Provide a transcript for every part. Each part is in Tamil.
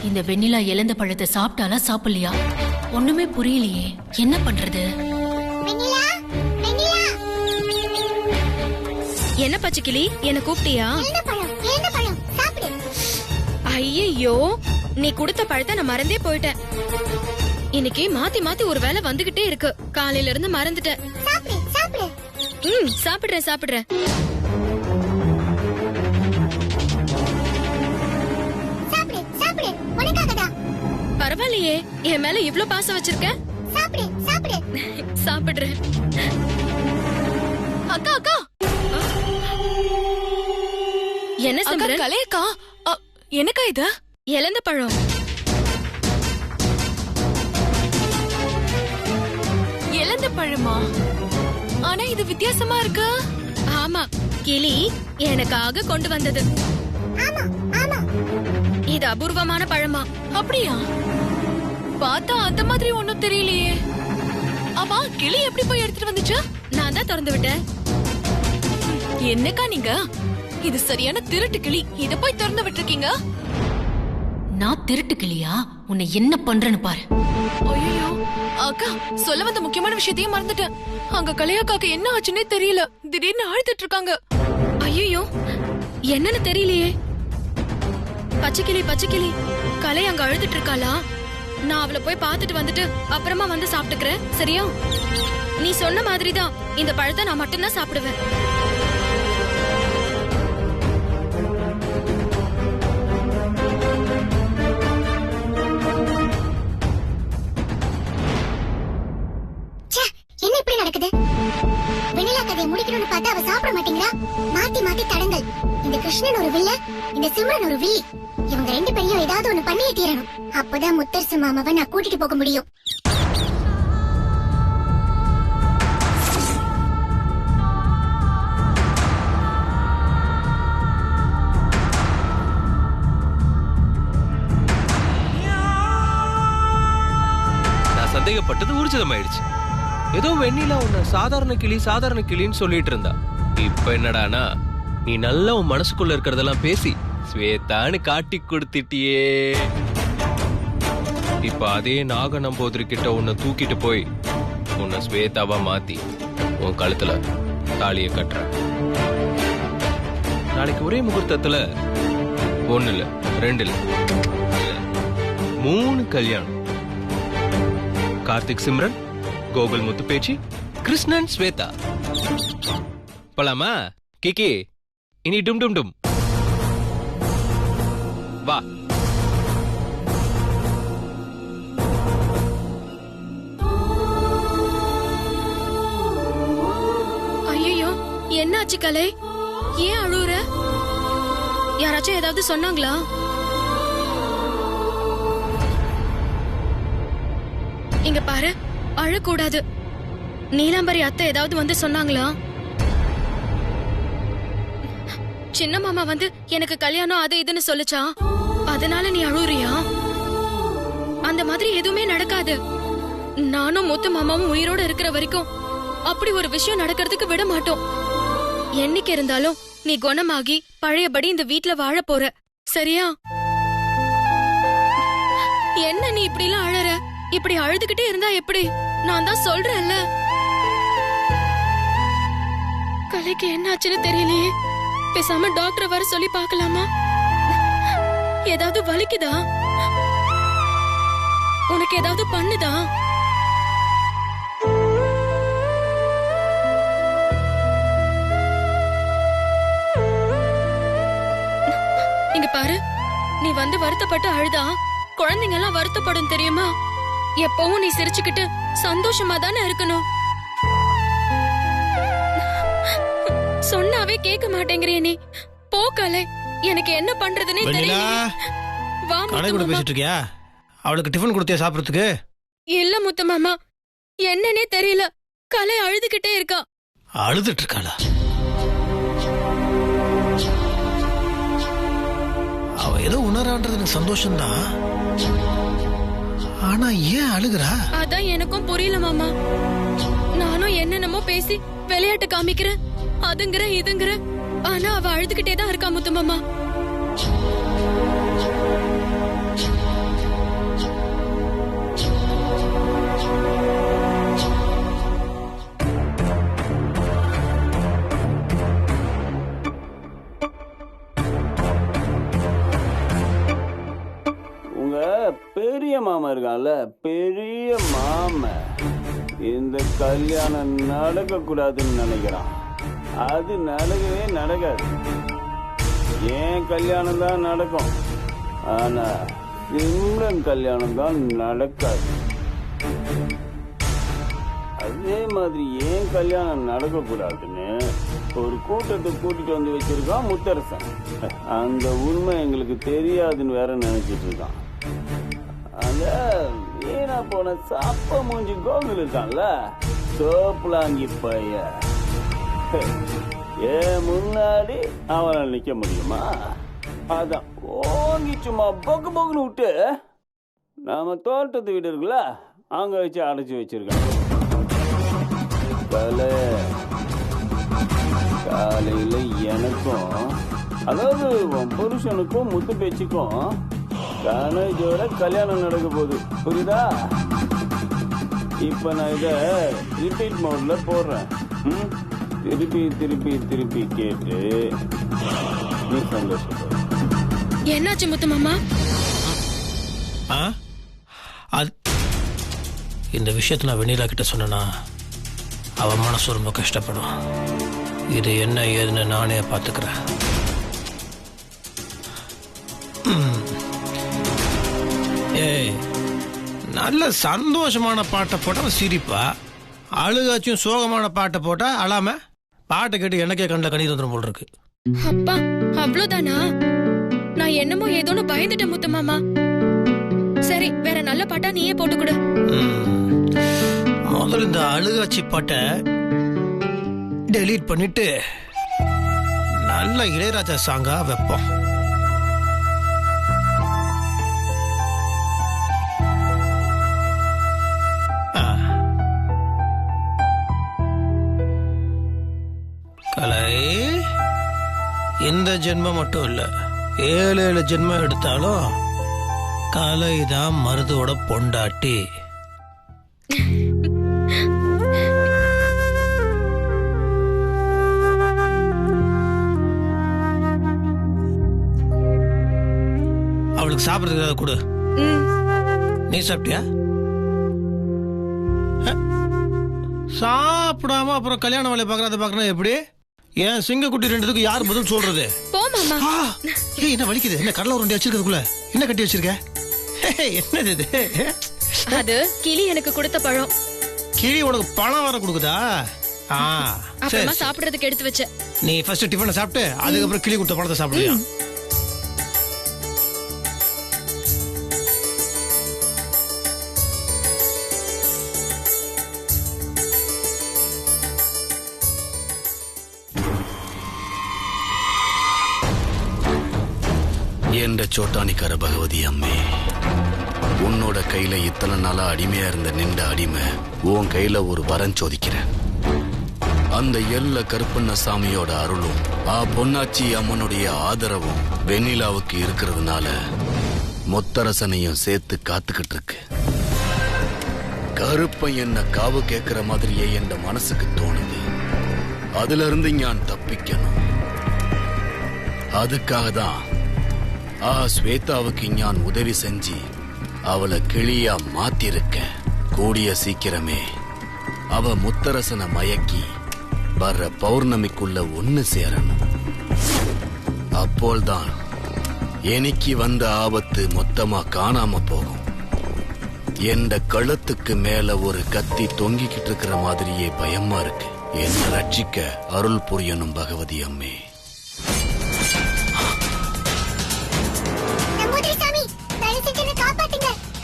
இந்த வெண்ணிலா இழந்த பழத்தை சாப்பிட்டாலா சாப்பிடலையா ஒண்ணுமே புரியலையே. என்ன பண்றது? என்ன பச்சைக்கிளி, என்ன கூப்பிட்டியா? ஐயோ, நீ கொடுத்த பழத்தை நான் மறந்தே போயிட்டேன். இன்னைக்கு மாத்தி மாத்தி ஒரு வேலை வந்துகிட்டே இருக்கு. காலையில இருந்து மறந்துட்டேன். சாப்பிடுறேன் சாப்பிடுறேன். பரவாயில்லையே, என் மேல இவ்ளோ பாசம் வச்சிருக்க. சாப்பிடுறேன். அக்கா அக்கா, என்ன சிம்ரன்? கலையக்கா, எனக்கா இது? இழந்த பழம். இழந்த பழமா? ஆனா இது வித்தியாசமா இருக்கு. ஆமா, கிளி எனக்காக கொண்டு வந்தது. இது அபூர்வமான பழமா? அப்படியா? பார்த்தா அந்த மாதிரி ஒண்ணும் தெரியலையே. ஆமா, கிளி எப்படி போய் எடுத்துட்டு வந்துச்சு? நான் தான் திறந்து விட்டேன். என்னக்கா நீங்க? இது சரியான திருட்டு கிளி. இத போய் திறந்து விட்டுருக்கீங்க. நான் திருட்டு கிளியா? உன்னை என்ன பண்றேன்னு பாரு. ஐயோ அக்கா, சொல்ல வந்த முக்கியமான விஷயத்தையும் மறந்துட்டேன். அங்க கலையாக்காக்கு என்ன ஆச்சுன்னே தெரியல. திடீர்னு அழுத்திட்டு இருக்காங்க. ஐயோ, என்னன்னு தெரியலையே. பச்சைக்கிளி, கலை அங்க அழுதுட்டு இருக்காளா? நான் அவளை போய் பாத்துட்டு வந்துட்டு அப்புறமா வந்து சாப்பிட்டுக்கிறேன், சரியா? நீ சொன்ன மாதிரிதான் இந்த பழத்தை நான் மட்டும்தான் சாப்பிடுவேன். என்ன இப்படி நடக்குது? வெண்ணிலா கதையை முடிக்கணும்னு பார்த்தா அவ சாப்பிட மாட்டேங்கிறா. மாத்தி மாத்தி தடங்கள். இந்த கிருஷ்ணன் ஒரு வில்ல, இந்த சிம்ரன் ஒரு வில்லி. இவங்க ரெண்டு பேரையும் ஏதாவது ஒண்ணு பண்ணியே தீரணும். அப்பதான் முத்தரசு மாமாவை நான் கூட்டிட்டு போக முடியும். நான் சந்தேகப்பட்டது ஊர்ஜிதமாயிடுச்சு. ஏதோ வெண்ணிலா உன்ன சாதாரண கிளின்னு சொல்லிட்டு இருந்தா. இப்ப என்னடானா நீ நல்லா உன் மனசுக்குள்ள இருக்கிறதெல்லாம் பேசி ஸ்வேதான்னு காட்டி கொடுத்துட்டியே. இப்ப அதே நாக நம்போதரி கிட்ட உன்னை தூக்கிட்டு போய் உன்னை ஸ்வேதாவா மாத்தி உன் கழுத்துல தாலிய கட்டுற. நாளைக்கு ஒரே முகூர்த்தத்துல 1 இல்ல 2 இல்ல 3 கல்யாணம். கார்த்திக் சிம்ரன், கோகுல் முத்து பேச்சி, கிருஷ்ணன் ஸ்வேதா. போலாமா கிக்கி? இனி டும் டும் டும். வா. ஐயோ, என்னாச்சு கலை? ஏன் அழுவுற? யாராச்சும் ஏதாவது சொன்னாங்களா? இங்க பாரு, அழக்கூடாது. நீலாம்பரி அத்தை ஏதாவது வந்து சொன்னாங்களா? சின்ன மாமா வந்து எனக்கு கல்யாணம் அது இதுன்னு சொல்லுச்சா? அதனால நீ அழுறியா? அந்த மாதிரி எதுவுமே நடக்காது. நானும் முத்து மாமாவும் உயிரோட இருக்கிற வரைக்கும் அப்படி ஒரு விஷயம் நடக்கிறதுக்கு விட மாட்டோம். என்னைக்கு இருந்தாலும் நீ குணமாகி பழையபடி இந்த வீட்ல வாழ போற, சரியா? என்ன நீ இப்படி எல்லாம் அழற? இப்படி அழுதுகிட்டே இருந்தா எப்படி? நான் தான் சொல்றேன்ல. கலைக்கு என்ன ஆச்சுன்னு தெரியலையே. பேசாம டாக்டர் வர சொல்லி பார்க்கலாமா? ஏதாவது வலிக்குதா? உனக்கு ஏதாவது பண்ணுதா? இங்க பாரு, நீ வந்து வருத்தப்பட்டு அழுதா குழந்தைங்க எல்லாம் வருத்தப்படும் தெரியுமா? எப்பவும் நீ சிரிச்சுக்கிட்டு சந்தோஷமா தானே இருக்கணும். சொன்னாவே கேட்க மாட்டேங்கிறிய நீ. போ கலை, எனக்கு என்ன பண்றதுன்னே தெரியல. வா முத்து பேசிட்டு இருக்கியா? அவளுக்கு டிஃபன் கொடுத்தியா சாப்பிடறதுக்கு? இல்ல முத்து மாமா, என்னன்னே தெரியல. கலை அழுதுகிட்டே இருக்கா. அழுதுட்டு இருக்காளா? அவ ஏதோ உணரான்றது எனக்கு சந்தோஷம்தான். ஆனா ஏன் அழுகுறா? அதான் எனக்கும் புரியல மாமா. நானும் என்னென்னமோ பேசி விளையாட்டு காமிக்கிறேன், அதுங்கிற இதுங்கிற. ஆனா அவ அழுதுகிட்டே தான் இருக்கா முத்து மாமா. உங்க பெரிய மாமா இருக்கான்ல, பெரிய மாமா இந்த கல்யாணம் நடக்க கூடாதுன்னு நினைக்கிறான். அது நடக்கவே நடக்காது. ஏன் கல்யாணம் தான் நடக்கும், ஆனா சிம்ரன் கல்யாணம் தான் நடக்காது. அதே மாதிரி ஏன் கல்யாணம் நடக்க கூடாதுன்னு ஒரு கூட்டத்தை கூட்டிட்டு வந்து வச்சிருக்கான் முத்தரசன். அந்த உண்மை எங்களுக்கு தெரியாதுன்னு வேற நினைச்சிட்டு இருக்கான். அந்த வீணா போன சாப்ப மூஞ்சி கோகுல் இருக்கான்ல, சோப்புலாங்கி பைய, ஏன் முன்னாடி அவனை நிக்க முடியுமா? அதான் ஓங்கி சும்மா பொக்கு பொக்குன்னு விட்டு நாம தோட்டத்து வீடு இருக்குல்ல, அங்க வச்சு அடைச்சி வச்சிருக்கான். காலையில எனக்கும், அதாவது உன் புருஷனுக்கும் முத்து பேச்சுக்கும் கணேஜோட கல்யாணம் நடக்க போகுது, புரியுதா? இப்ப நான் இத ரிப்பீட் மோட்ல போடுறேன். திருப்பி திருப்பி திருப்பி கேட்டு நீ சந்தோஷப்படு. என்னாச்சு முத்து மாமா? இந்த விஷயத்தை நான் வெண்ணிலா கிட்ட சொன்னா அவ மனசு ரொம்ப கஷ்டப்படும். இது என்ன ஏதுன்னு நானே பார்த்துக்கிறேன். ஏய், நல்ல சந்தோஷமான பாட்டை போட்டா சிரிப்பா, அழுகாச்சும் சோகமான பாட்டை போட்டா அழாம, பாட்டை கேட்டு எனக்கே கண்ணில் கண்ணீர் வந்துடும் போல் இருக்கு. அப்பா, அவ்வளவுதானா? நான் என்னமோ ஏதோன்னு பயந்துட்டேன் முத்து மாமா. சரி, வேற நல்ல பாட்டா நீயே போட்டு கொடு. முதல்ல இந்த அழுகாட்சி பாட்டை டெலீட் பண்ணிட்டு நல்ல இளையராஜா சாங்கா வைப்போம். கலை, இந்த ஜென்மம் மட்டும் இல்ல, 7 ஜென்மம் எடுத்தாலும் கலைதான் மருதோட பொண்டாட்டி. அவளுக்கு சாப்பிடுறதுக்கு ஏதாவது கொடு. நீ சாப்பிட்டியா? சாப்பிடாம அப்புறம் கல்யாண வேலையை பாக்குறத பாக்குறா எப்படி? ஏன் சிங்கக்குட்டி ரெண்டுத்துக்கு யார் பதில் சொல்றது? என்ன வலிக்குது? என்ன கடலை உருண்டை வச்சிருக்கிறதுக்குள்ள என்ன கட்டி வச்சிருக்க? என்னது இது? அது கிளி எனக்கு கொடுத்த பழம். கிளி உனக்கு பழம் வர கொடுக்குதா? அப்புறமா சாப்பிடுறதுக்கு எடுத்து வச்ச. நீ ஃபர்ஸ்ட் டிஃபனை சாப்பிட்டு அதுக்கப்புறம் கிளி கொடுத்த பழத்தை சாப்பிடுறியா? என்ற சோட்டானிக்கார பகவதி அம்மே, உன்னோட கையில இத்தனை நாளா அடிமையா இருந்த நின்ற அடிமை உன் கையில ஒரு வரம் சோதிக்கிறேன். அந்த எல்ல கருப்பண்ண சாமியோட அருளும் பொன்னாச்சி அம்மனுடைய ஆதரவும் வெண்ணிலாவுக்கு இருக்கிறதுனால முத்தரசனையும் சேர்த்து காத்துக்கிட்டு இருக்கு. கருப்பன் என்ன காவு கேட்கிற மாதிரியே என் மனசுக்கு தோணுது. அதுல இருந்து நான் தப்பிக்கணும். அதுக்காக தான் ஸ்வேதாவுக்கு நான் உதவி செஞ்சு அவளை கிளியா மாத்திருக்க. கூடிய சீக்கிரமே அவ முத்தரசனை மயக்கி வர்ற பௌர்ணமிக்குள்ள ஒன்னு சேரணும். அப்போல்தான் எனக்கு வந்த ஆபத்து மொத்தமா காணாம போகும். எந்த கழுத்துக்கு மேல ஒரு கத்தி தொங்கிக்கிட்டு இருக்கிற மாதிரியே பயமா இருக்கு. என்ன ரட்சிக்க அருள் புரியணும் பகவதி அம்மே.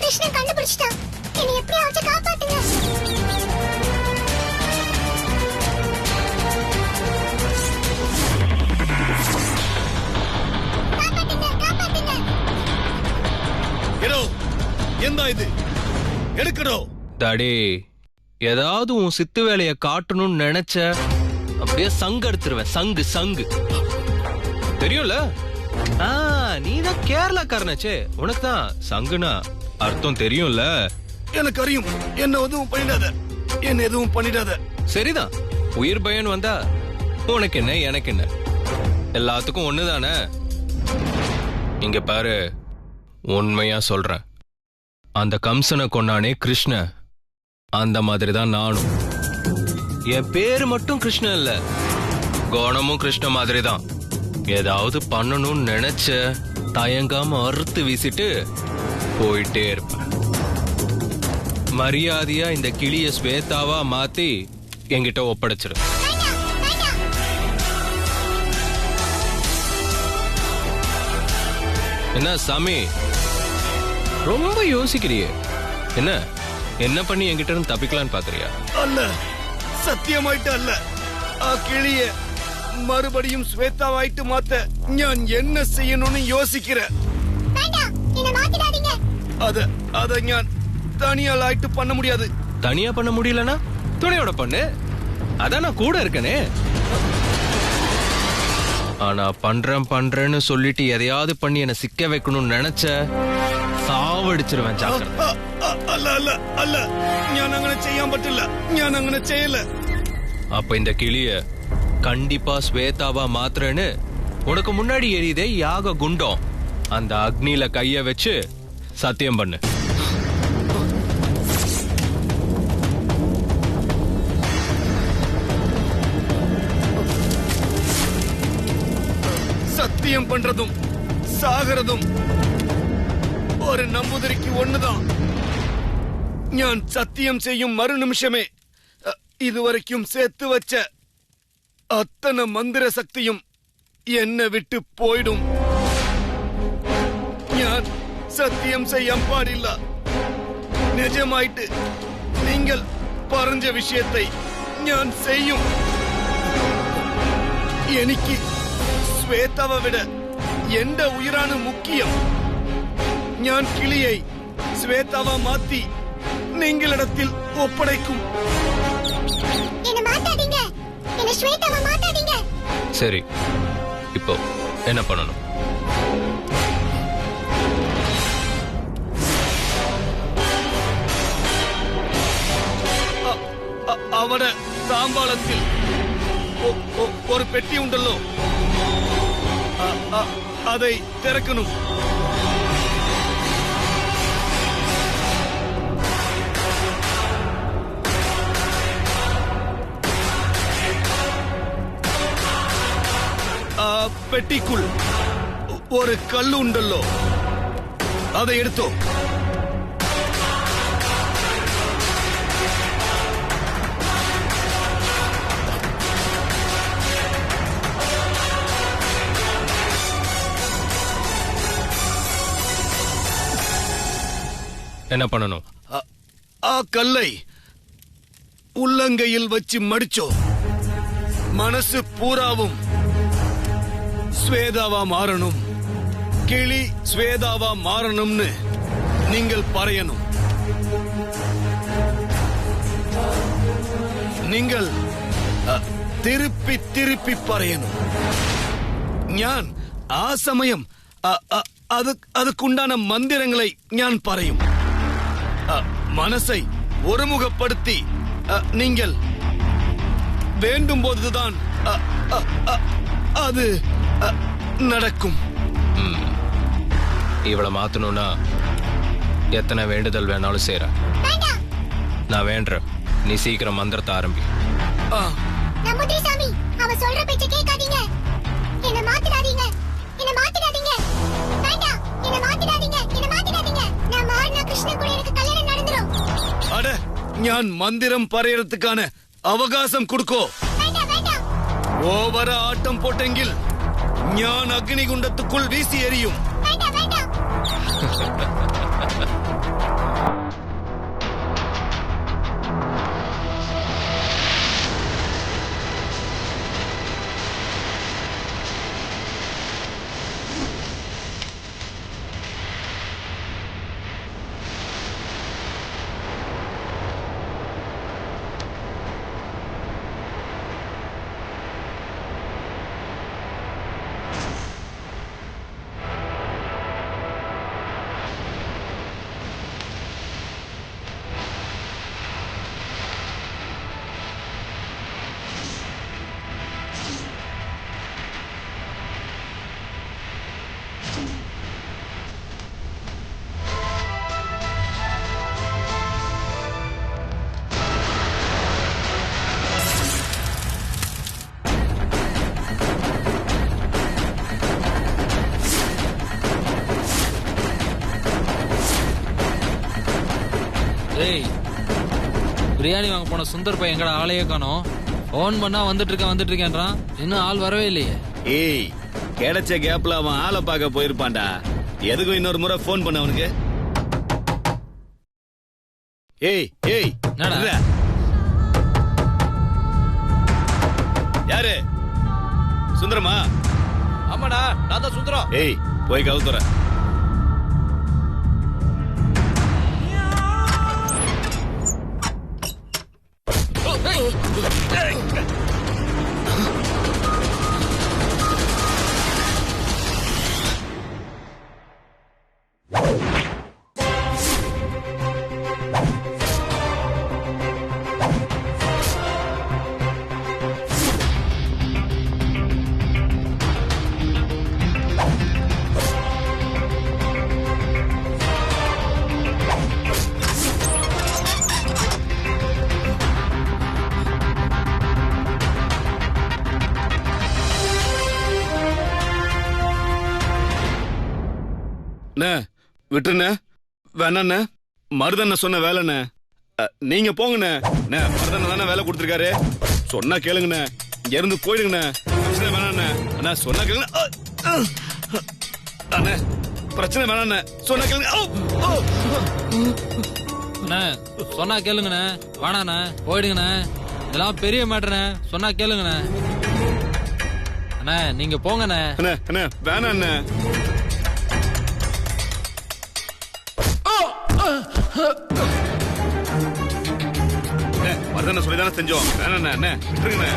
கிருஷ்ணன் கண்டுபிடிச்சிட்டான். என்னை எப்படியாவது காப்பாத்துங்க. டாடி, ஏதாவது உன் சித்து வேலைய காட்டணும்னு நினைச்ச அப்படியே சங்கு எடுத்துருவேன். சங்கு சங்கு தெரியும்ல? நீதான் கேரளாக்காரனாச்சே, உனக்கு தான் சங்குனா அர்த்தம் தெரியும்ல? எனக்கு அறியும். என்ன எதுவும் பண்ணிடாத, என்ன எதுவும் பண்ணிடாத. சரிதான், உயிர் பயன் வந்தா உனக்கு என்ன எனக்கு என்ன, எல்லாத்துக்கும் ஒண்ணுதானே. இங்க பாரு, உண்மையா சொல்றேன், அந்த கம்சனை கொன்னானே கிருஷ்ண, அந்த மாதிரி தான் நானும். என் பேரு மட்டும் கிருஷ்ண இல்ல, குணமும் கிருஷ்ண மாதிரி தான். ஏதாவது பண்ணணும்னு நினைச்ச தயங்காம அறுத்து வீசிட்டு போயிட்டே இருப்பேன். மரியாதையா இந்த கிளிய ஸ்வேதாவா மாத்தி என்கிட்ட ஒப்படைச்சிரு. என்ன சாமி ரொம்ப யோசிக்கிறியே? என்ன என்ன பண்ணி என்கிட்ட இருந்து தப்பிக்கலான்னு பாக்குறியா? அல்ல, சத்தியமாயிட்டு அல்ல. ആ കിളിയെ മറുപടിയും ശ്വേതാവായിട്ട് മാറ്റ ഞാൻ എന്നെ ചെയ്യണമെന്ന് യോസിக்கிறேன். அத ഞാൻ தனியாளாயிட்டு பண்ண முடியாது. தனியா பண்ண முடியலனா துணையோட பண்ணு, அதான் நான் கூட இருக்கனே. ஆனா பண்றேன்னு சொல்லிட்டு எதையாவது பண்ணி என்ன சிக்க வைக்கணும்னு நினைச்ச சாவடிச்சிருவேன். ஜாக்கிரதை. அல்ல அல்ல அல்ல, ഞാൻ അങ്ങനെ ചെയ്യാൻ പറ്റില്ല, ഞാൻ അങ്ങനെ ചെയ്യல. அப்ப இந்த கிளிய கண்டிப்பா ஸ்வேதாவா மாத்திரன்னு உனக்கு முன்னாடி எரியுதே யாக குண்டம், அந்த அக்னியில கைய வச்சு சத்தியம் பண்ணு. சத்தியம் பண்றதும் சாகிறதும் ஒரு நம்புதிரிக்கு ஒண்ணுதான். ஞான் சத்தியம் செய்யும் மறு நிமிஷமே இதுவரைக்கும் சேர்த்து வச்ச அத்தனை மந்திர சக்தியும் என்ன விட்டு போயிடும். ஞான் சத்தியம் செய்ய பாடில்ல. நிஜமாயிட்டு நீங்கள் പറഞ്ഞ விஷயத்தை ஞான் செய்யும். എനിക്ക് ശ്വേതാவை விட எந்த உயிரான முக்கியம். ஞான் கிளியை ஸ்வேதாவா மாத்தி நீங்களிடத்தில் ஒப்படைக்கும். என்ன மாத்தாதீங்க, என்ன ஸ்வேதாவா மாத்தாதீங்க. சரி, இப்போ என்ன பண்ணணும்? அவட தாம்பாளத்தில் ஒரு பெட்டி உண்டല്ലോ, அதை திறக்கணும். பெட்டிக்குள் ஒரு கல்லு உண்டല്ലോ, அதை எடுத்தோ. என்ன பண்ணணும்? ஆ கல்லை உள்ளங்கையில் வச்சு மடிச்சோ. மனசு பூராவும் ஸ்வேதாவா மாறணும், கிளி ஸ்வேதாவா மாறணும்னு நீங்கள் പറയணும். நீங்கள் திருப்பி திருப்பி പറയணும். ഞാൻ ആ സമയം அதுக்குண்டான மந்திரங்களை ഞാൻ പറയും. மனசை ஒருமுகப்படுத்தி நீங்கள் வேண்டும் போதுதான் அது நடக்கும். இவளை மாத்தணும்னா எத்தனை வேண்டுதல் வேணாலும் செய்ற. நான் வேண்டேன், நீ சீக்கிரம் மந்திரத்தை ஆரம்பி. நம்புதிரி சாமி, அவ சொல்ற பேச்ச கேட்காதீங்க. என்ன மாத்திடாதீங்க, என்ன மாத்திடாதீங்க. வேண்டாம், என்ன மாத்திடாதீங்க, என்ன மாத்திடாதீங்க. நான் மாறினா கிருஷ்ண கூட எனக்கு கல்யாணம் நடந்துரும். அட, ഞാൻ மந்திரம் പറയறதுக்கான அவகாசம் கொடுக்கோ. வேண்டாம் வேண்டாம். ஓவர ஆட்டம் போட்டெங்கில் ഞാൻ அக்னிகுண்டத்துக்குள் வீசி எறியும். வேண்டாம் வேண்டாம். ஏய் பிரியாணி வாங்க போன சுந்தர் பையன் எங்கடா ஆளையே காணோம். போன் பண்ணா வந்துட்டு இருக்கேன்றான். இன்னும் ஆள் வரவே இல்லையே. ஏய் கிடைச்ச கேப்ல அவன் ஆளை பார்க்க போயிருப்பான்டா. எதுக்கும் இன்னொரு முறை போன் பண்ண அவனுக்கு. ஏய் ஏய் என்னடா? யாரு? சுந்தரமா? ஆமாடா நான் தான் சுந்தரம். ஏய் போய் கவு தர. விட்டுருண்ண வேணாண்ண. மருதண்ண சொன்ன வேலைண்ண. நீங்க போங்கண்ணே. மருதண்ண தானே வேலை கொடுத்துருக்காரு. சொன்னா கேளுங்கண்ணே. இங்க இருந்து போயிடுங்கண்ணே. பிரச்சனை வேணாண்ணே. அண்ணா சொன்னா கேளுங்க. அண்ணே பிரச்சனை வேணாண்ணே. சொன்னா கேளுங்க. அண்ணே சொன்னா கேளுங்கண்ணே. வேணாண்ணே போயிடுங்கண்ணே. இதெல்லாம் பெரிய மேட்டர்ண்ணே. சொன்னா கேளுங்கண்ணே. அண்ணே நீங்க போங்கண்ணே. அண்ணே அண்ணே வேணாண்ணே. மருதண்ண சொல்லிதானே செஞ்சோம். வேணாண்ணே. அண்ணே விட்டுருங்கண்ணே.